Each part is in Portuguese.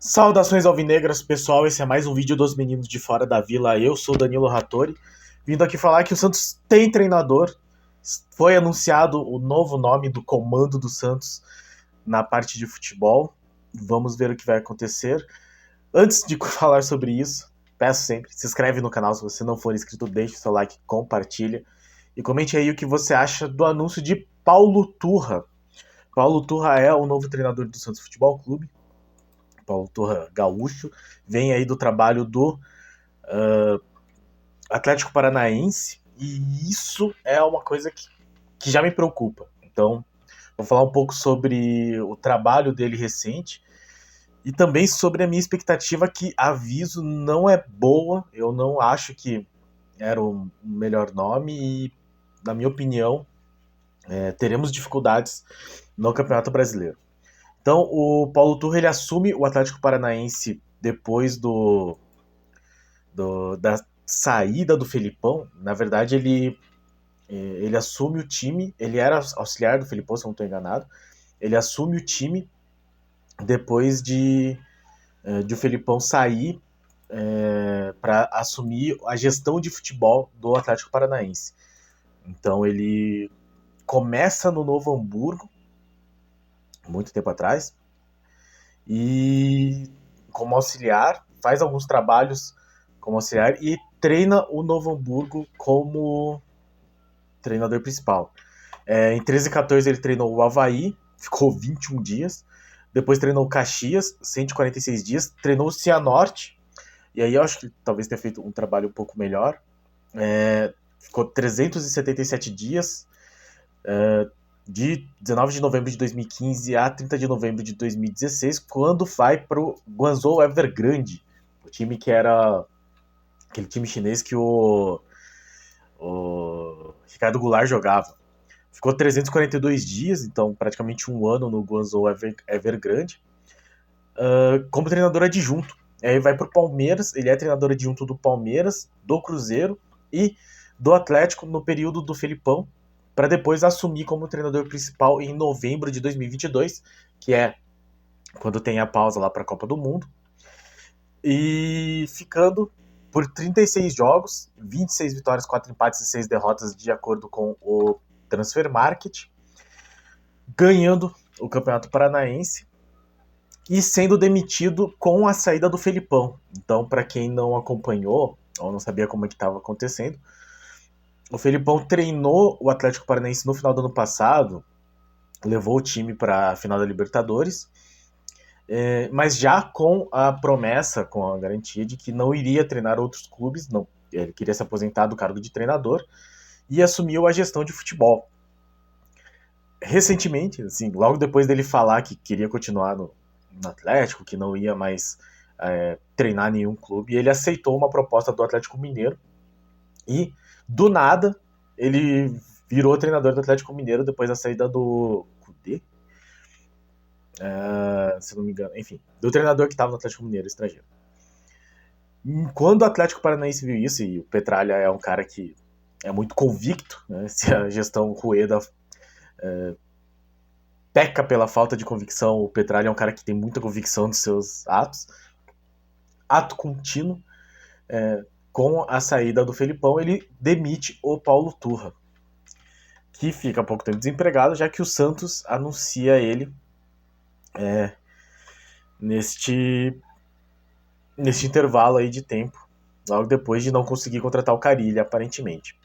Saudações alvinegras, pessoal, esse é mais um vídeo dos meninos de fora da vila. Eu sou Danilo Rattori, vindo aqui falar que o Santos tem treinador. Foi anunciado o novo nome do comando do Santos na parte de futebol. Vamos ver o que vai acontecer. Antes de falar sobre isso, peço sempre, se inscreve no canal se você não for inscrito, deixe seu like, compartilha e comente aí o que você acha do anúncio de Paulo Turra. Paulo Turra é o novo treinador do Santos Futebol Clube. Paulo Turra gaúcho, vem aí do trabalho do Atlético Paranaense, e isso é uma coisa que já me preocupa. Então, vou falar um pouco sobre o trabalho dele recente e também sobre a minha expectativa, que, aviso, não é boa. Eu não acho que era o melhor nome e, na minha opinião, teremos dificuldades no Campeonato Brasileiro. Então, o Paulo Turra, ele assume o Atlético Paranaense depois da saída do Felipão. Na verdade, ele assume o time, ele era auxiliar do Felipão, se eu não estou enganado. Ele assume o time depois de o Felipão sair para assumir a gestão de futebol do Atlético Paranaense. Então, ele começa no Novo Hamburgo, muito tempo atrás, e como auxiliar, faz alguns trabalhos como auxiliar e treina o Novo Hamburgo como treinador principal. Em 13 e 14 ele treinou o Avaí, ficou 21 dias. Depois treinou o Caxias, 146 dias. Treinou o Cianorte, e aí eu acho que talvez tenha feito um trabalho um pouco melhor. Ficou 377 dias, de 19 de novembro de 2015 a 30 de novembro de 2016, quando vai para o Guangzhou Evergrande, o time que era aquele time chinês que o Ricardo Goulart jogava. Ficou 342 dias, então praticamente um ano no Guangzhou Evergrande, como treinador adjunto. Aí vai pro Palmeiras, ele é treinador adjunto do Palmeiras, do Cruzeiro e do Atlético no período do Felipão, para depois assumir como treinador principal em novembro de 2022, que é quando tem a pausa lá para a Copa do Mundo, e ficando por 36 jogos, 26 vitórias, 4 empates e 6 derrotas, de acordo com o Transfer Market, ganhando o Campeonato Paranaense e sendo demitido com a saída do Felipão. Então, para quem não acompanhou ou não sabia como é que estava acontecendo, o Felipão treinou o Atlético Paranaense no final do ano passado, levou o time para a final da Libertadores, mas já com a promessa, com a garantia de que não iria treinar outros clubes, não. Ele queria se aposentar do cargo de treinador e assumiu a gestão de futebol. Recentemente, assim, logo depois dele falar que queria continuar no Atlético, que não ia mais treinar nenhum clube, ele aceitou uma proposta do Atlético Mineiro e, do nada, ele virou treinador do Atlético Mineiro depois da saída do Cudê, se não me engano, enfim, do treinador que estava no Atlético Mineiro, estrangeiro. Quando o Atlético Paranaense viu isso, e o Petralha é um cara que é muito convicto, né, se a gestão Rueda peca pela falta de convicção, o Petralha é um cara que tem muita convicção dos seus atos. Ato contínuo, com a saída do Felipão, ele demite o Paulo Turra, que fica há pouco tempo desempregado, já que o Santos anuncia ele neste intervalo aí de tempo, logo depois de não conseguir contratar o Carille, aparentemente.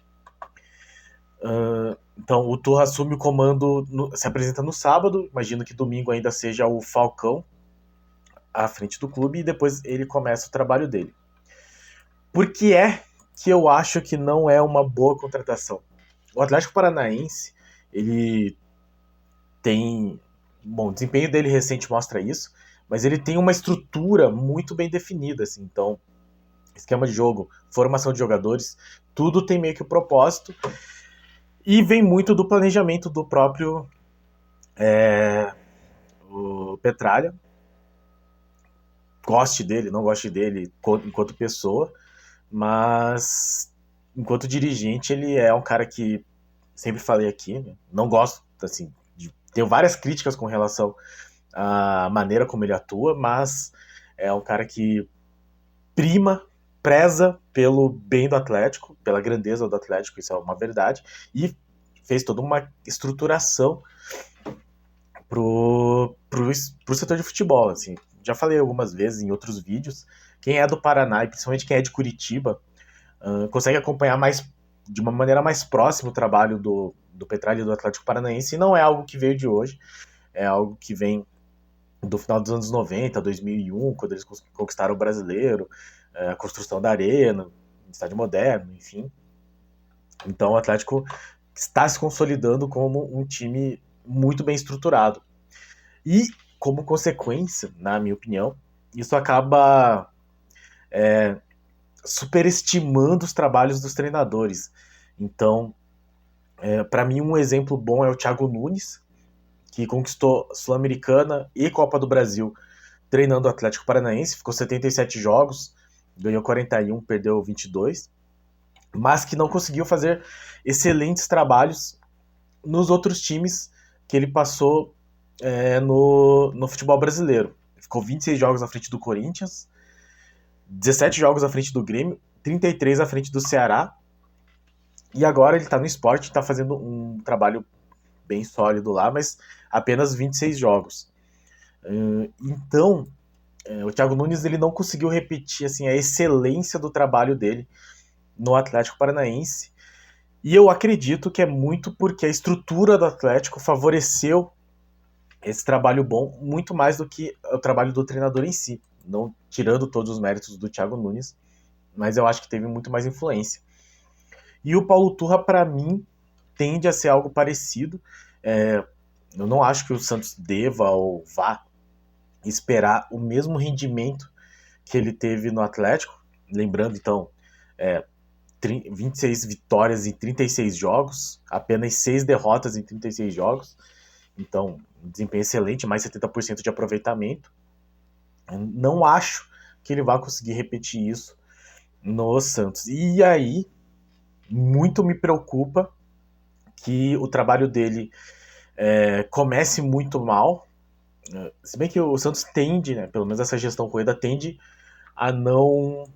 Então o Turra assume o comando, se apresenta no sábado, imagino que domingo ainda seja o Falcão à frente do clube, e depois ele começa o trabalho dele. Por que é que eu acho que não é uma boa contratação? O Atlético Paranaense, ele tem... Bom, o desempenho dele recente mostra isso, mas ele tem uma estrutura muito bem definida, assim. Então, esquema de jogo, formação de jogadores, tudo tem meio que o propósito, e vem muito do planejamento do próprio o Petralha. Goste dele, não goste dele enquanto pessoa, mas enquanto dirigente ele é um cara que, sempre falei aqui, né, não gosto assim, de tenho várias críticas com relação à maneira como ele atua, mas é um cara que preza pelo bem do Atlético, pela grandeza do Atlético, isso é uma verdade, e fez toda uma estruturação pro setor de futebol, assim. Já falei algumas vezes em outros vídeos, quem é do Paraná e principalmente quem é de Curitiba consegue acompanhar de uma maneira mais próxima o trabalho do Petralha e do Atlético Paranaense, e não é algo que veio de hoje, é algo que vem do final dos anos 90, 2001, quando eles conquistaram o Brasileiro, a construção da Arena, estádio moderno, enfim. Então o Atlético está se consolidando como um time muito bem estruturado. E, como consequência, na minha opinião, isso acaba superestimando os trabalhos dos treinadores. Então, para mim, um exemplo bom é o Thiago Nunes, que conquistou Sul-Americana e Copa do Brasil treinando o Atlético Paranaense, ficou 77 jogos, ganhou 41, perdeu 22, mas que não conseguiu fazer excelentes trabalhos nos outros times que ele passou no futebol brasileiro. Ficou 26 jogos à frente do Corinthians, 17 jogos à frente do Grêmio, 33 à frente do Ceará, e agora ele tá no Sport, tá fazendo um trabalho bem sólido lá, mas apenas 26 jogos. Então, o Thiago Nunes ele não conseguiu repetir assim, a excelência do trabalho dele no Atlético Paranaense, e eu acredito que é muito porque a estrutura do Atlético favoreceu esse trabalho bom muito mais do que o trabalho do treinador em si, não tirando todos os méritos do Thiago Nunes, mas eu acho que teve muito mais influência. E o Paulo Turra, para mim, tende a ser algo parecido. Eu não acho que o Santos deva ou vá esperar o mesmo rendimento que ele teve no Atlético. Lembrando, então, 26 vitórias em 36 jogos, apenas 6 derrotas em 36 jogos. Então, um desempenho excelente, mais 70% de aproveitamento. Eu não acho que ele vai conseguir repetir isso no Santos. E aí, muito me preocupa que o trabalho dele comece muito mal. Se bem que o Santos tende, né, pelo menos essa gestão Rueda tende a não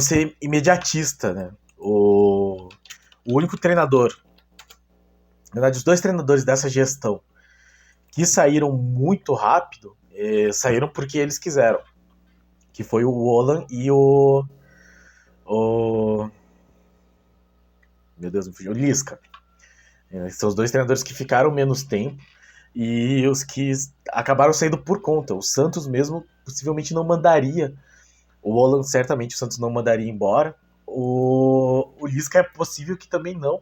ser imediatista, né? O único treinador, na verdade, os dois treinadores dessa gestão que saíram muito rápido, saíram porque eles quiseram, que foi o Olan e o meu Deus, o Lisca. São os dois treinadores que ficaram menos tempo e os que acabaram saindo por conta. O Santos mesmo possivelmente não mandaria. O Olan, certamente, o Santos não mandaria embora. O Lisca é possível que também não.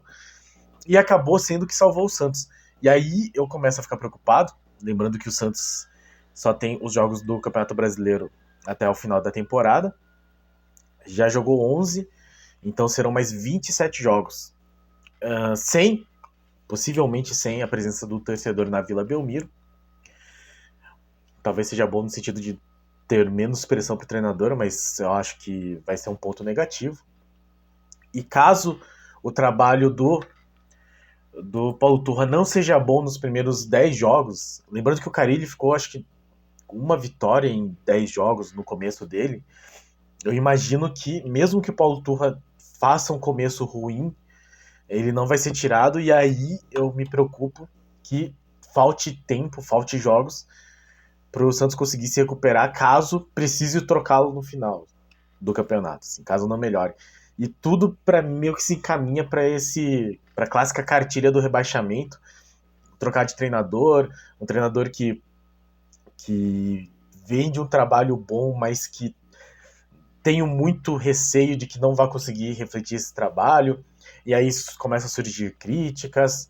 E acabou sendo o que salvou o Santos. E aí eu começo a ficar preocupado, lembrando que o Santos só tem os jogos do Campeonato Brasileiro até o final da temporada. Já jogou 11, então serão mais 27 jogos. Possivelmente sem a presença do torcedor na Vila Belmiro. Talvez seja bom no sentido de ter menos pressão para o treinador, mas eu acho que vai ser um ponto negativo. E caso o trabalho do Paulo Turra não seja bom nos primeiros 10 jogos, lembrando que o Carille ficou, acho que, uma vitória em 10 jogos no começo dele, eu imagino que, mesmo que o Paulo Turra faça um começo ruim, ele não vai ser tirado, e aí eu me preocupo que falte tempo, falte jogos para o Santos conseguir se recuperar caso precise trocá-lo no final do campeonato, assim, caso não melhore. E tudo para meio que se encaminha para a clássica cartilha do rebaixamento, trocar de treinador, um treinador que vem de um trabalho bom, mas que tenho muito receio de que não vai conseguir refletir esse trabalho, e aí começa a surgir críticas,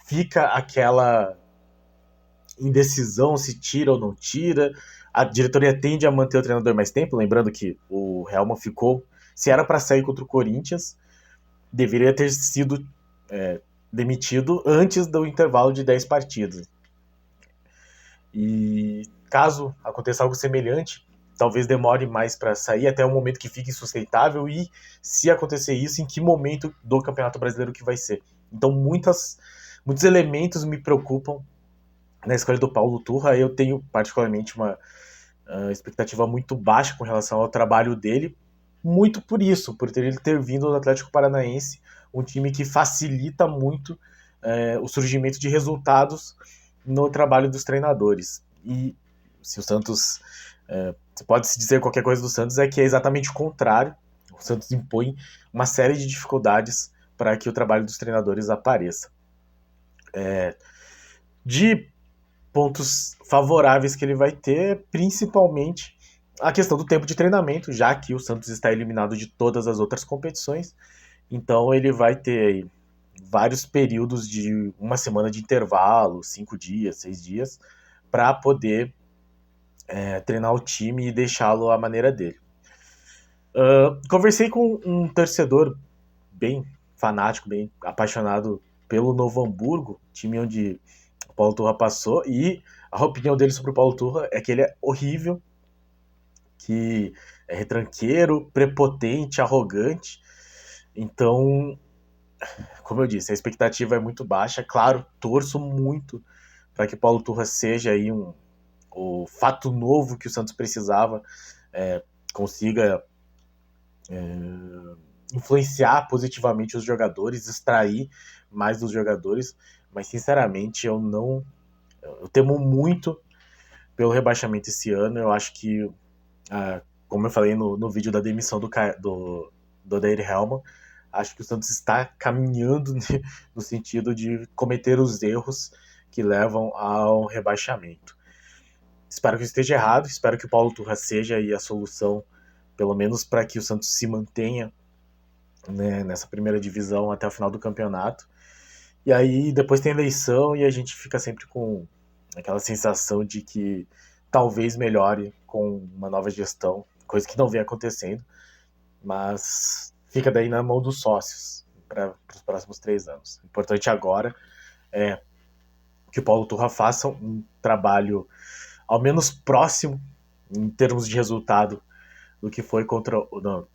fica aquela indecisão se tira ou não tira. A diretoria tende a manter o treinador mais tempo, lembrando que o Helman ficou, se era para sair contra o Corinthians, deveria ter sido demitido antes do intervalo de 10 partidas. E caso aconteça algo semelhante, talvez demore mais para sair até o momento que fique insustentável e, se acontecer isso, em que momento do Campeonato Brasileiro que vai ser. Então muitos elementos me preocupam na escolha do Paulo Turra. Eu tenho particularmente uma expectativa muito baixa com relação ao trabalho dele, muito por isso, por ele ter vindo do Atlético Paranaense, um time que facilita muito o surgimento de resultados no trabalho dos treinadores. E se o Santos... se pode se dizer qualquer coisa do Santos, é que é exatamente o contrário. O Santos impõe uma série de dificuldades para que o trabalho dos treinadores apareça. De pontos favoráveis que ele vai ter, principalmente a questão do tempo de treinamento, já que o Santos está eliminado de todas as outras competições. Então ele vai ter aí vários períodos de uma semana de intervalo, 5 dias, 6 dias, para poder treinar o time e deixá-lo à maneira dele. Conversei com um torcedor bem fanático, bem apaixonado pelo Novo Hamburgo, time onde o Paulo Turra passou, e a opinião dele sobre o Paulo Turra é que ele é horrível, que é retranqueiro, prepotente, arrogante. Então, como eu disse, a expectativa é muito baixa. Claro, torço muito para que Paulo Turra seja aí o fato novo que o Santos precisava, consiga influenciar positivamente os jogadores, extrair mais dos jogadores, mas sinceramente eu temo muito pelo rebaixamento esse ano. Eu acho que, como eu falei no vídeo da demissão do Odair Hellmann, acho que o Santos está caminhando no sentido de cometer os erros que levam ao rebaixamento. Espero que eu esteja errado, espero que o Paulo Turra seja aí a solução, pelo menos para que o Santos se mantenha, né, nessa primeira divisão até o final do campeonato. E aí depois tem eleição e a gente fica sempre com aquela sensação de que talvez melhore com uma nova gestão, coisa que não vem acontecendo, mas fica daí na mão dos sócios para os próximos 3 anos. O importante agora é que o Paulo Turra faça um trabalho ao menos próximo em termos de resultado do que foi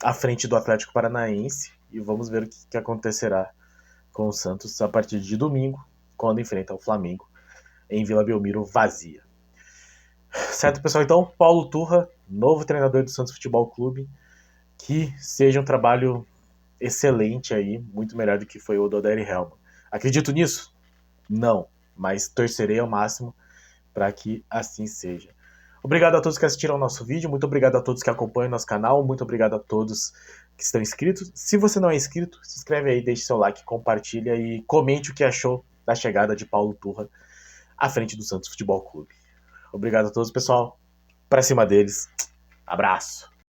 à frente do Atlético Paranaense, e vamos ver o que acontecerá com o Santos a partir de domingo, quando enfrenta o Flamengo em Vila Belmiro vazia. Certo, pessoal? Então, Paulo Turra, novo treinador do Santos Futebol Clube, que seja um trabalho excelente aí, muito melhor do que foi o do Odair Hellmann. Acredito nisso? Não, mas torcerei ao máximo para que assim seja. Obrigado a todos que assistiram ao nosso vídeo, muito obrigado a todos que acompanham o nosso canal, muito obrigado a todos que estão inscritos. Se você não é inscrito, se inscreve aí, deixe seu like, compartilha e comente o que achou da chegada de Paulo Turra à frente do Santos Futebol Clube. Obrigado a todos, pessoal. Pra cima deles. Abraço.